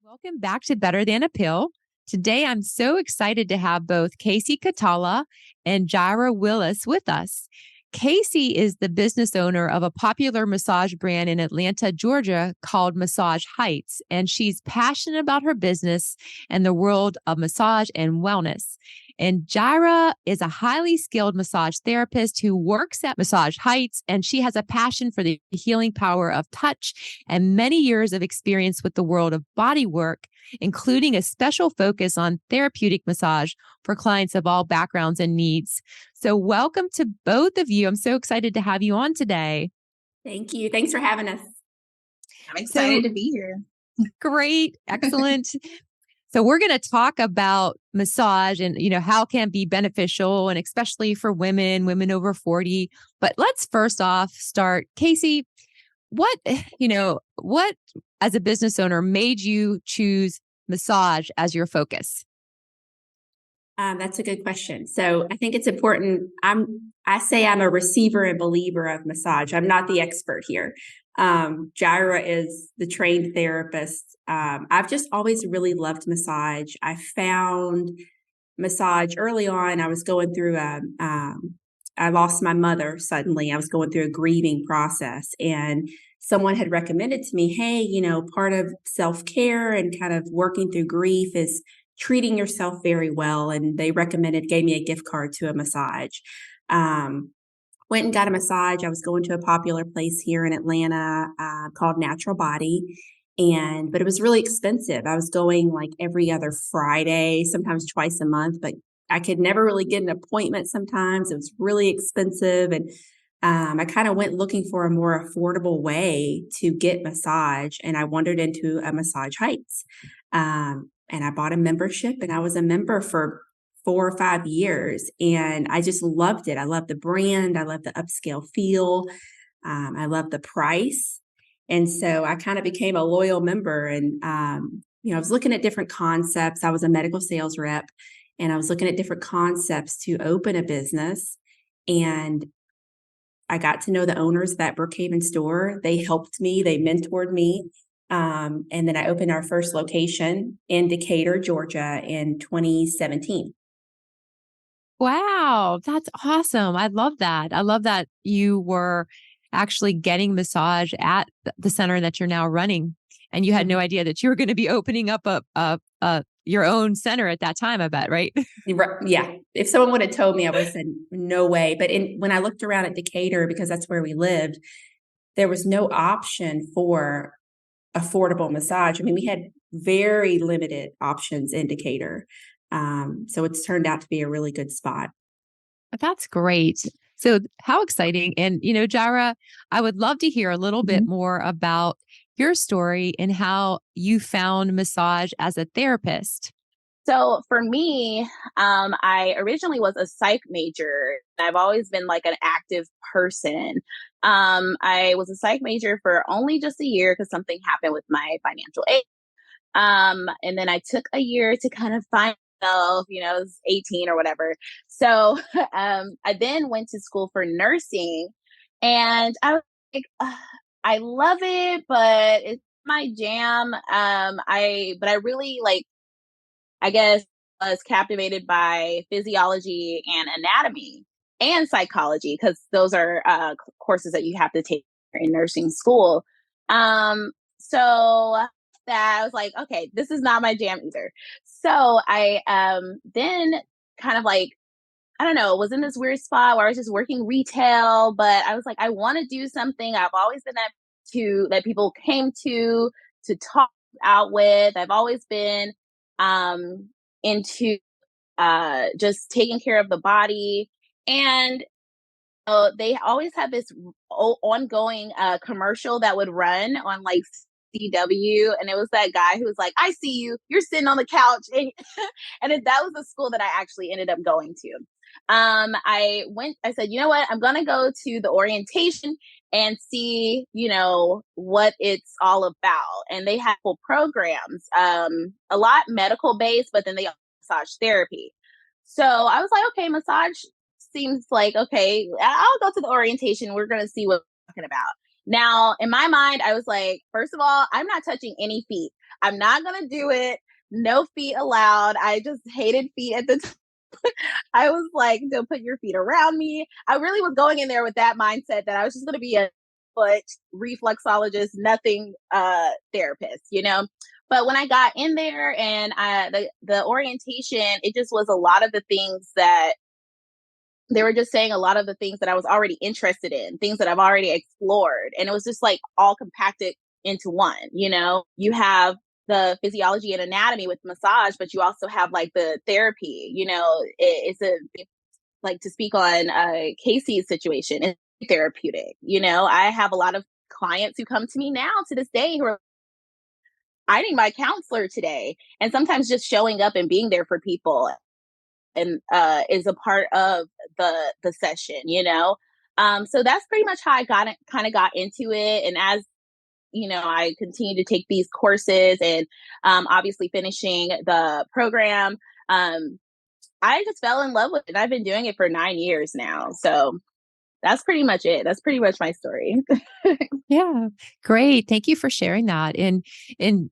Welcome back to Better Than a Pill. Today, I'm so excited to have both Kasey Kohtala and Jirah Willis with us. Kasey is the business owner of a popular massage brand in Atlanta, Georgia called Massage Heights, and she's passionate about her business and the world of massage and wellness. And Jirah is a highly skilled massage therapist who works at Massage Heights, and she has a passion for the healing power of touch and many years of experience with the world of body work, including a special focus on therapeutic massage for clients of all backgrounds and needs. So welcome to both of you. I'm so excited to have you on today. Thank you. Thanks for having us. I'm excited to be here. Great. Excellent. So we're going to talk about massage and, how it can be beneficial, and especially for women over 40. But let's first off start, Kasey, what as a business owner made you choose massage as your focus? That's a good question. So I think it's important. I say I'm a receiver and believer of massage. I'm not the expert here. Jirah is the trained therapist. I've just always really loved massage. I found massage early on. I was going through I lost my mother suddenly. I was going through a grieving process, and someone had recommended to me, hey, part of self-care and kind of working through grief is treating yourself very well. And they gave me a gift card to a massage. Went and got a massage. I was going to a popular place here in Atlanta called Natural Body. But it was really expensive. I was going like every other Friday, sometimes twice a month, but I could never really get an appointment sometimes. It was really expensive. And I kind of went looking for a more affordable way to get massage. And I wandered into a Massage Heights. And I bought a membership, and I was a member for 4 or 5 years. And I just loved it. I loved the brand. I loved the upscale feel. I loved the price. And so I kind of became a loyal member. And, I was looking at different concepts. I was a medical sales rep, and I was looking at different concepts to open a business. And I got to know the owners of that Brookhaven store. They helped me. They mentored me. And then I opened our first location in Decatur, Georgia in 2017. Wow, that's awesome. I love that. I love that you were actually getting massage at the center that you're now running, and you had no idea that you were going to be opening up your own center at that time, I bet, right? Yeah. If someone would have told me, I would have said, no way. But when I looked around at Decatur, because that's where we lived, there was no option for affordable massage. I mean, we had very limited options in Decatur. So it's turned out to be a really good spot. That's great. So how exciting. And, Jirah, I would love to hear a little bit more about your story and how you found massage as a therapist. So for me, I originally was a psych major. I've always been like an active person. I was a psych major for only just a year because something happened with my financial aid. And then I took a year to kind of find myself, I was 18 or whatever. So I then went to school for nursing, and I was like, I love it, but it's my jam. But I really I guess, was captivated by physiology and anatomy and psychology, because those are courses that you have to take in nursing school. So that I was like, okay, this is not my jam either. So I then kind of I don't know, was in this weird spot where I was just working retail, but I was like, I want to do something. I've always been that people came to talk out with. I've always been into just taking care of the body. And they always had this ongoing commercial that would run on CW, and it was that guy who was like, I see you, you're sitting on the couch. And that was the school that I actually ended up going to. I said, you know what, I'm gonna go to the orientation and see, what it's all about. And they had full programs, a lot medical based, but then they also massage therapy. So I was like, okay, massage seems like, okay, I'll go to the orientation. We're going to see what we're talking about. Now, in my mind, I was like, first of all, I'm not touching any feet. I'm not going to do it. No feet allowed. I just hated feet at the time. I was like, don't put your feet around me. I really was going in there with that mindset that I was just going to be a foot reflexologist, nothing therapist, you know? But when I got in there and the orientation, it just was a lot of the things that they were just saying, a lot of the things that I was already interested in, things that I've already explored. And it was just like all compacted into one, you know? You have the physiology and anatomy with massage, but you also have like the therapy, you know, it's like to speak on Kasey's situation, it's therapeutic. You know, I have a lot of clients who come to me now to this day who are, I need my counselor today. And sometimes just showing up and being there for people and is a part of the session, you know. So that's pretty much how I got into it. And as you know, I continue to take these courses and obviously finishing the program. I just fell in love with it. I've been doing it for 9 years now. So that's pretty much it. That's pretty much my story. Yeah, great. Thank you for sharing that. And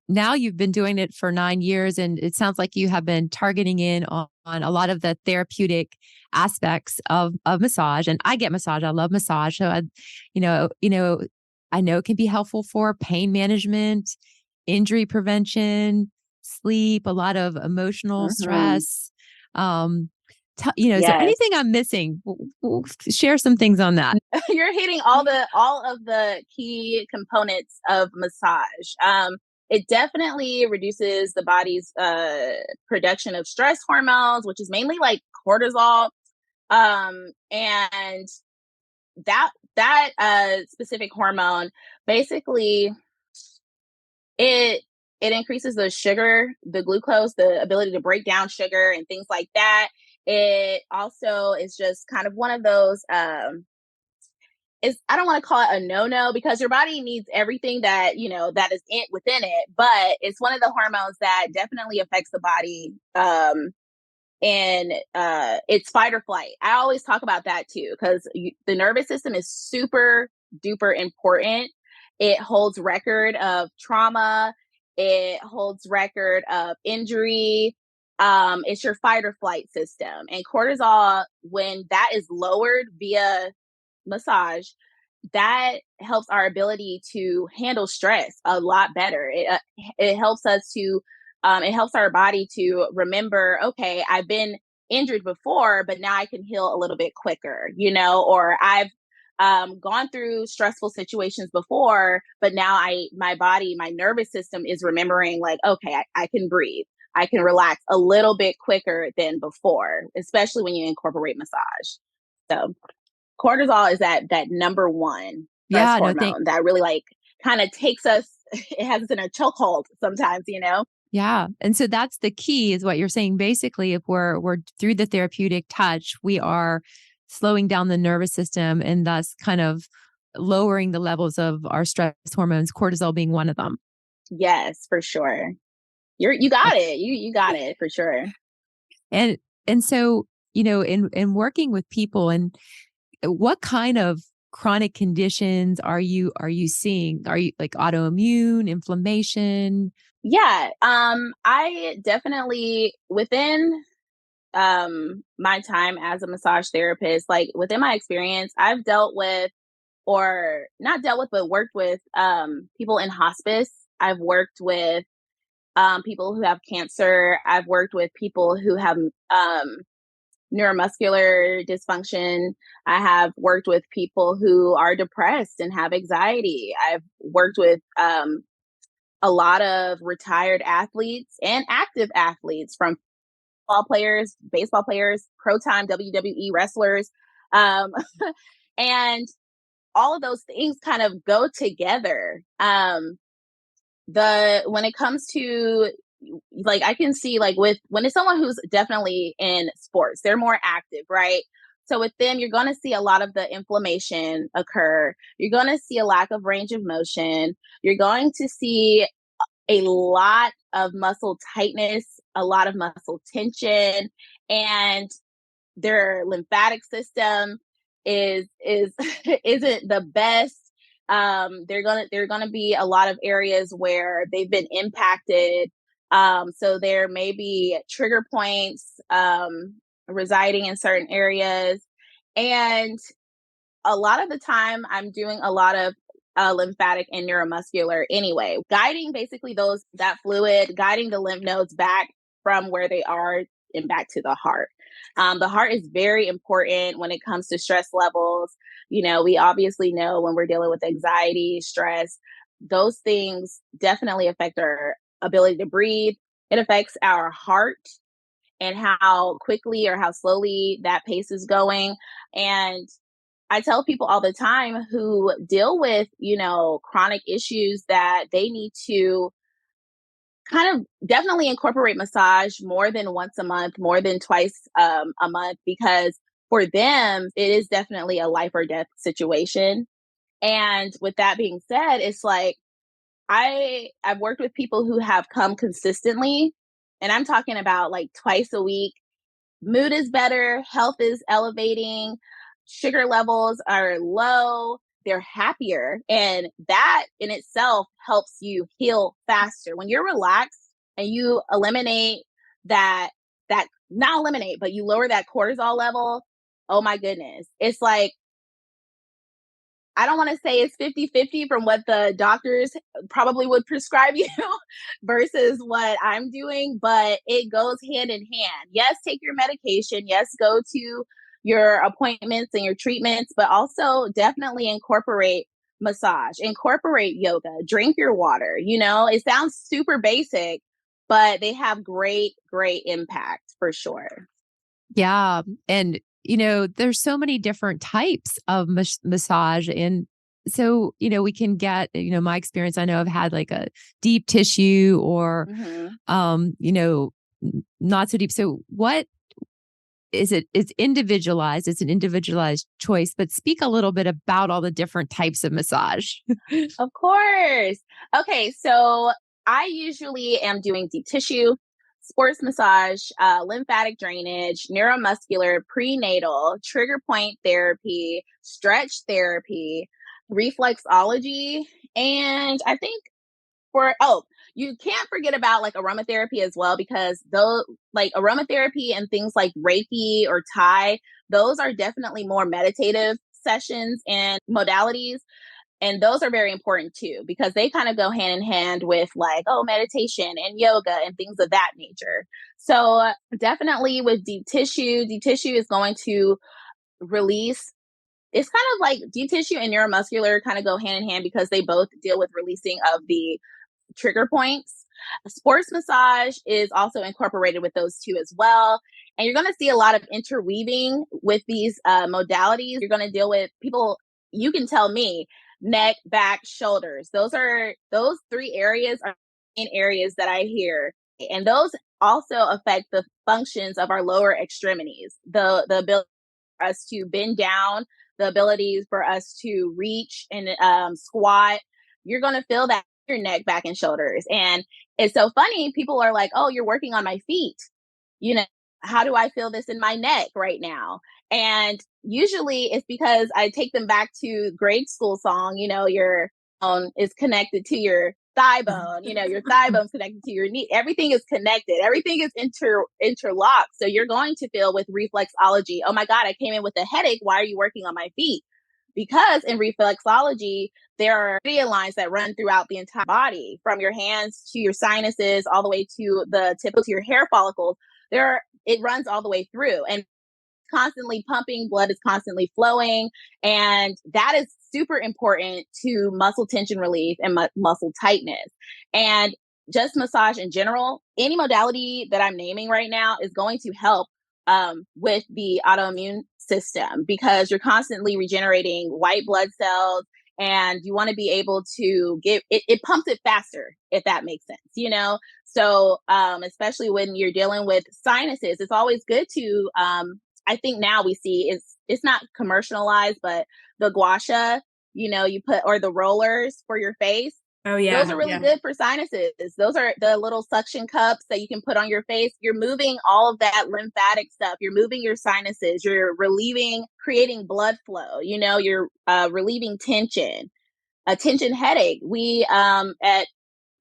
now you've been doing it for 9 years, and it sounds like you have been targeting in on a lot of the therapeutic aspects of massage. And I get massage. I love massage. So I know it can be helpful for pain management, injury prevention, sleep, a lot of emotional Mhm. stress. Is there Yes. anything I'm missing? Share some things on that. You're hitting all of the key components of massage. It definitely reduces the body's production of stress hormones, which is mainly like cortisol. And that specific hormone basically it it increases the sugar, the glucose, the ability to break down sugar and things like that. It also is just kind of one of those is I don't want to call it a no-no because your body needs everything that, you know, that is within it, but it's one of the hormones that definitely affects the body and it's fight or flight. I always talk about that too because the nervous system is super duper important. It holds record of trauma, it holds record of injury. It's your fight or flight system, and cortisol, when that is lowered via massage, that helps our ability to handle stress a lot better. It helps us to it helps our body to remember, okay, I've been injured before, but now I can heal a little bit quicker, you know, or I've gone through stressful situations before, but now my body, my nervous system is remembering like, okay, I can breathe. I can relax a little bit quicker than before, especially when you incorporate massage. So cortisol is that number one stress Yeah, no, thank hormone that really like kind of takes us, it has us in a chokehold sometimes, you know? Yeah. And so that's the key is what you're saying. Basically, if we're through the therapeutic touch, we are slowing down the nervous system and thus kind of lowering the levels of our stress hormones, cortisol being one of them. Yes, for sure. You got it. You got it for sure. And and so, in working with people, and what kind of chronic conditions are you seeing? Are you like autoimmune, inflammation? Yeah. I definitely within my time as a massage therapist, like within my experience, I've dealt with or not dealt with, but worked with people in hospice. I've worked with people who have cancer. I've worked with people who have neuromuscular dysfunction. I have worked with people who are depressed and have anxiety. I've worked with a lot of retired athletes and active athletes from football players, baseball players, pro time WWE wrestlers. Um, and all of those things kind of go together. The when it comes to like I can see like with when it's someone who's definitely in sports, they're more active, right? So with them, you're going to see a lot of the inflammation occur. You're going to see a lack of range of motion. You're going to see a lot of muscle tightness, a lot of muscle tension, and their lymphatic system is isn't the best. There are gonna be a lot of areas where they've been impacted. So there may be trigger points residing in certain areas, and a lot of the time I'm doing a lot of lymphatic and neuromuscular anyway, guiding basically that fluid, guiding the lymph nodes back from where they are and back to the heart. The heart is very important when it comes to stress levels. We obviously know when we're dealing with anxiety, stress, those things definitely affect our ability to breathe. It affects our heart and how quickly or how slowly that pace is going. And I tell people all the time who deal with, chronic issues that they need to kind of definitely incorporate massage more than once a month, more than twice a month, because for them, it is definitely a life or death situation. And with that being said, it's like I've worked with people who have come consistently, and I'm talking about like twice a week. Mood is better, health is elevating, sugar levels are low, they're happier. And that in itself helps you heal faster. When you're relaxed and you eliminate that not eliminate, but you lower that cortisol level, oh my goodness. It's like I don't want to say it's 50-50 from what the doctors probably would prescribe you versus what I'm doing, but it goes hand in hand. Yes, take your medication. Yes, go to your appointments and your treatments, but also definitely incorporate massage, incorporate yoga, drink your water. It sounds super basic, but they have great, great impact for sure. Yeah. And, there's so many different types of massage. And so, we can get, my experience, I know I've had like a deep tissue or, hmm not so deep. So what is it? It's individualized. It's an individualized choice, but speak a little bit about all the different types of massage. Of course. Okay, so I usually am doing deep tissue, sports massage, lymphatic drainage, neuromuscular, prenatal, trigger point therapy, stretch therapy, reflexology, and I think you can't forget about like aromatherapy as well, because those like aromatherapy and things like Reiki or Thai, those are definitely more meditative sessions and modalities, and those are very important too, because they kind of go hand in hand with like, meditation and yoga and things of that nature. So definitely with deep tissue is going to release. It's kind of like deep tissue and neuromuscular kind of go hand in hand because they both deal with releasing of the trigger points. Sports massage is also incorporated with those two as well. And you're going to see a lot of interweaving with these modalities. You're going to deal with people, you can tell me, neck, back, shoulders. Those three areas are main areas that I hear. And those also affect the functions of our lower extremities, the ability for us to bend down, the abilities for us to reach and squat. You're going to feel that in your neck, back, and shoulders. And it's so funny. People are like, oh, you're working on my feet. How do I feel this in my neck right now? And usually it's because I take them back to grade school song, your bone is connected to your thigh bone, your thigh bone's connected to your knee. Everything is connected. Everything is interlocked. So you're going to feel with reflexology, oh my God, I came in with a headache. Why are you working on my feet? Because in reflexology, there are radial lines that run throughout the entire body, from your hands to your sinuses, all the way to the tip of your hair follicles. It runs all the way through, and constantly pumping, blood is constantly flowing. And that is super important to muscle tension relief and muscle tightness. And just massage in general, any modality that I'm naming right now is going to help with the autoimmune system, because you're constantly regenerating white blood cells, and you want to be able to it pumps it faster, if that makes sense. So especially when you're dealing with sinuses, it's always good to I think now we see it's not commercialized, but the gua sha, you put, or the rollers for your face. Oh yeah. Those are really good for sinuses. Those are the little suction cups that you can put on your face. You're moving all of that lymphatic stuff. You're moving your sinuses. You're creating blood flow. You're relieving tension. a tension headache. We at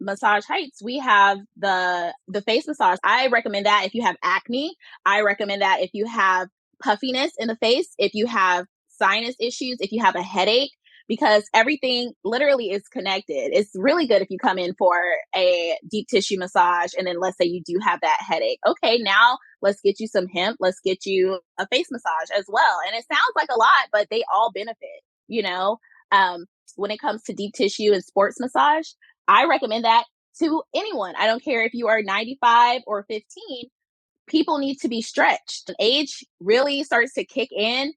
Massage Heights, we have the face massage. I recommend that if you have acne. I recommend that if you have puffiness in the face, if you have sinus issues, if you have a headache, because everything literally is connected. It's really good if you come in for a deep tissue massage and then let's say you do have that headache. Okay, now let's get you some hemp. Let's get you a face massage as well. And it sounds like a lot, but they all benefit, you know? When it comes to deep tissue and sports massage, I recommend that to anyone. I don't care if you are 95 or 15. People need to be stretched. Age really starts to kick in.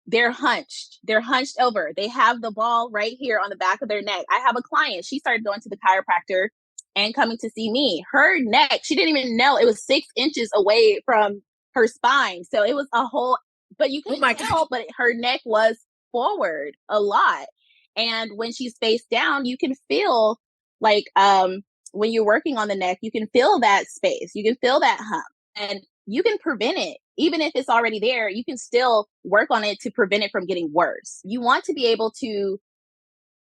They're hunched. They're hunched over. They have the ball right here on the back of their neck. I have a client. She started going to the chiropractor and coming to see me. Her neck, she didn't even know it was 6 inches away from her spine. So it was a whole, but you couldn't tell, but her neck was forward a lot. And when she's face down, you can feel like when you're working on the neck, you can feel that space. You can feel that hump. And you can prevent it. Even if it's already there, you can still work on it to prevent it from getting worse. You want to be able to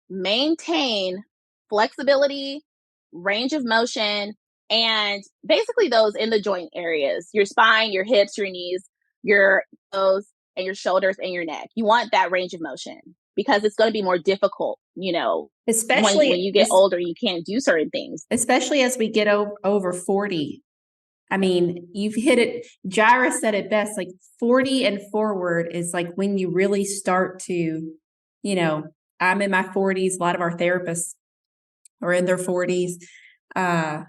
maintain flexibility, range of motion, and basically those in the joint areas, your spine, your hips, your knees, your toes, and your shoulders and your neck. You want that range of motion because it's going to be more difficult, you know, especially when you get older, you can't do certain things. Especially as we get over 40. I mean, you've hit it. Jirah said it best, like 40 and forward is like when you really start to, you know, I'm in my 40s. A lot of our therapists are in their 40s. And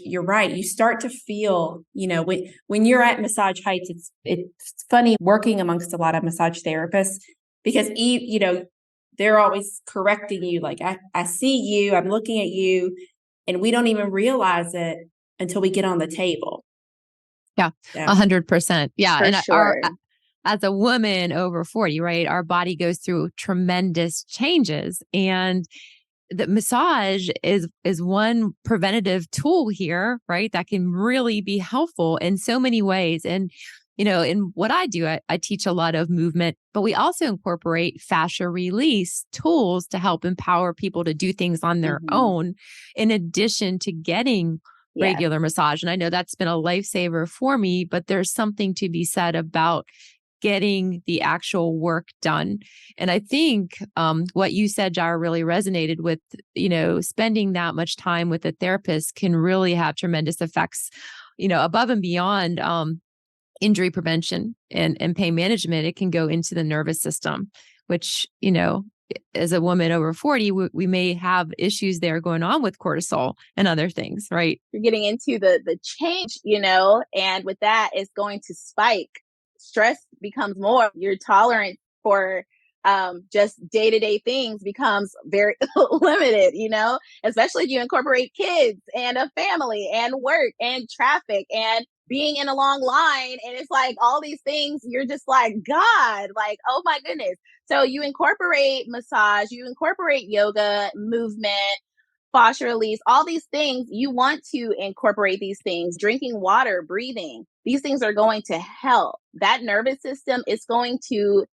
you're right. You start to feel, you know, when you're at Massage Heights, it's funny working amongst a lot of massage therapists because, you know, they're always correcting you. Like, I see you, I'm looking at you, and we don't even realize it until we get on the table. Yeah, 100%. Yeah. For sure. As a woman over 40, right, our body goes through tremendous changes. And the massage is one preventative tool here, right, that can really be helpful in so many ways. And, you know, in what I do, I teach a lot of movement, but we also incorporate fascia release tools to help empower people to do things on their own, in addition to getting regular massage. And I know that's been a lifesaver for me, but there's something to be said about getting the actual work done. And I think what you said, Jirah, really resonated with, you know, spending that much time with a therapist can really have tremendous effects, you know, above and beyond injury prevention and pain management. It can go into the nervous system, which, you know, as a woman over 40, we may have issues there going on with cortisol and other things, right? You're getting into the change, you know, and with that, it's going to spike. Stress becomes more. Your tolerance for just day-to-day things becomes very limited, you know, especially if you incorporate kids and a family and work and traffic and being in a long line. And it's like all these things, you're just like, God, like, oh my goodness. So you incorporate massage, you incorporate yoga, movement, fascia release, all these things. You want to incorporate these things, drinking water, breathing. These things are going to help. That nervous system is going to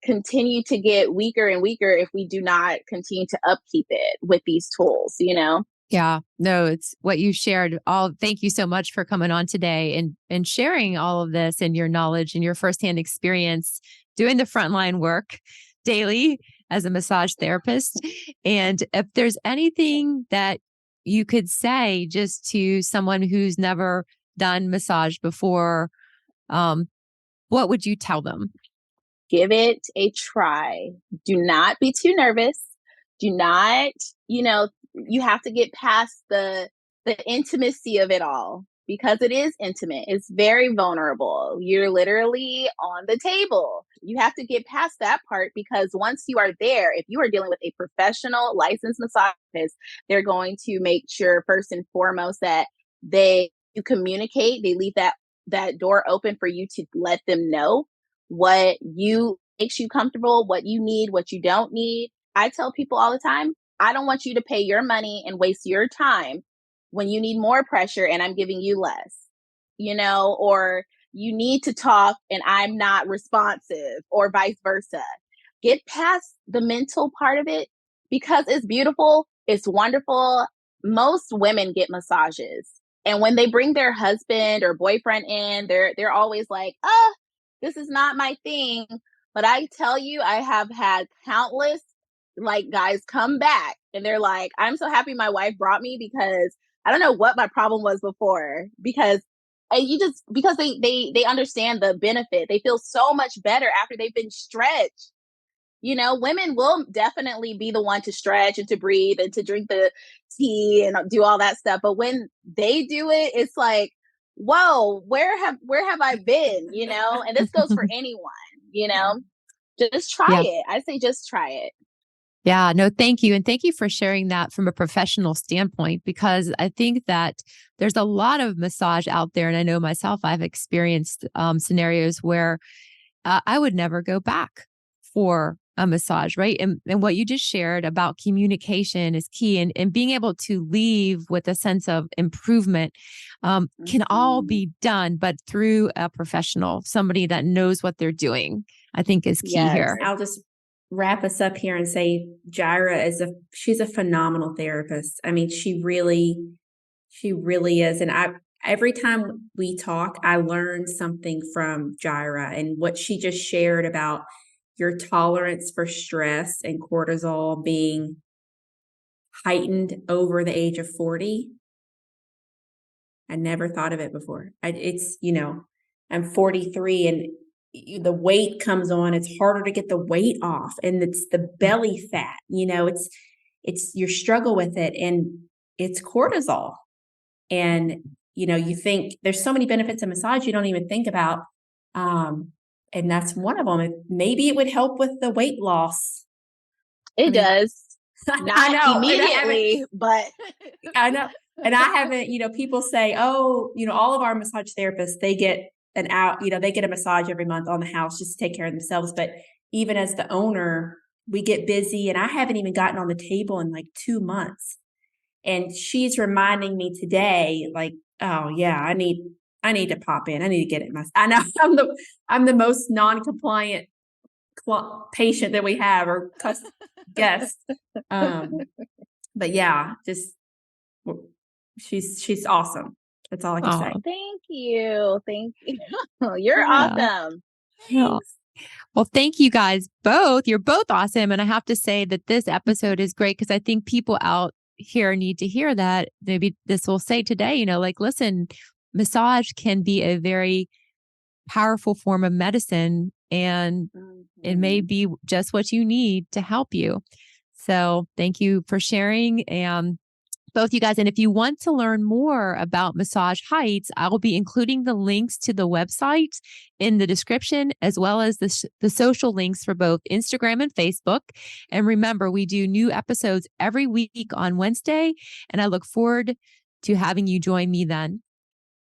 continue to get weaker and weaker if we do not continue to upkeep it with these tools, you know? Yeah, no, it's what you shared. Thank you so much for coming on today and sharing all of this and your knowledge and your firsthand experience doing the frontline work daily as a massage therapist. And if there's anything that you could say just to someone who's never done massage before, what would you tell them? Give it a try. Do not be too nervous. Do not, you know, you have to get past the intimacy of it all because it is intimate. It's very vulnerable. You're literally on the table. You have to get past that part because once you are there, if you are dealing with a professional licensed massage therapist, they're going to make sure first and foremost that you communicate. They leave that door open for you to let them know what makes you comfortable, what you need, what you don't need. I tell people all the time, I don't want you to pay your money and waste your time when you need more pressure and I'm giving you less, you know, or you need to talk and I'm not responsive or vice versa. Get past the mental part of it because it's beautiful, it's wonderful. Most women get massages. And when they bring their husband or boyfriend in, they're always like, "Oh, this is not my thing." But I tell you, I have had countless like guys come back and they're like, "I'm so happy my wife brought me because I don't know what my problem was before." Because and you just because they understand the benefit. They feel so much better after they've been stretched. You know, women will definitely be the one to stretch and to breathe and to drink the tea and do all that stuff. But when they do it, it's like, whoa, where have I been? You know, and this goes for anyone, you know, just try Yeah. it. I say just try it. Yeah, no, thank you. And thank you for sharing that from a professional standpoint, because I think that there's a lot of massage out there. And I know myself, I've experienced scenarios where I would never go back for a massage, right? And what you just shared about communication is key, and being able to leave with a sense of improvement can all be done, but through a professional, somebody that knows what they're doing, I think is key Yes. here. I'll just wrap us up here and say Jirah she's a phenomenal therapist. I mean, she really is. And every time we talk, I learn something from Jirah and what she just shared about your tolerance for stress and cortisol being heightened over the age of 40. I never thought of it before. It's, I'm 43 and the weight comes on. It's harder to get the weight off, and it's the belly fat, it's your struggle with it, and it's cortisol. And, you think there's so many benefits of massage you don't even think about. And that's one of them. Maybe it would help with the weight loss. It does. I know. Immediately, but I know. And I haven't, people say, oh, all of our massage therapists, they get they get a massage every month on the house just to take care of themselves. But even as the owner, we get busy, and I haven't even gotten on the table in like 2 months. And she's reminding me today, like, oh yeah, I need to pop in. I need to get it myself. I know I'm the most non-compliant patient that we have, or guest. But yeah, just she's awesome. That's all I can say. Thank you. You're Yeah. awesome. Yeah. Well, thank you guys both. You're both awesome. And I have to say that this episode is great because I think people out here need to hear that. Maybe this will say today, like, listen, massage can be a very powerful form of medicine, and it may be just what you need to help you. So thank you for sharing, and both you guys. And if you want to learn more about Massage Heights, I will be including the links to the website in the description, as well as the social links for both Instagram and Facebook. And remember, we do new episodes every week on Wednesday, and I look forward to having you join me then.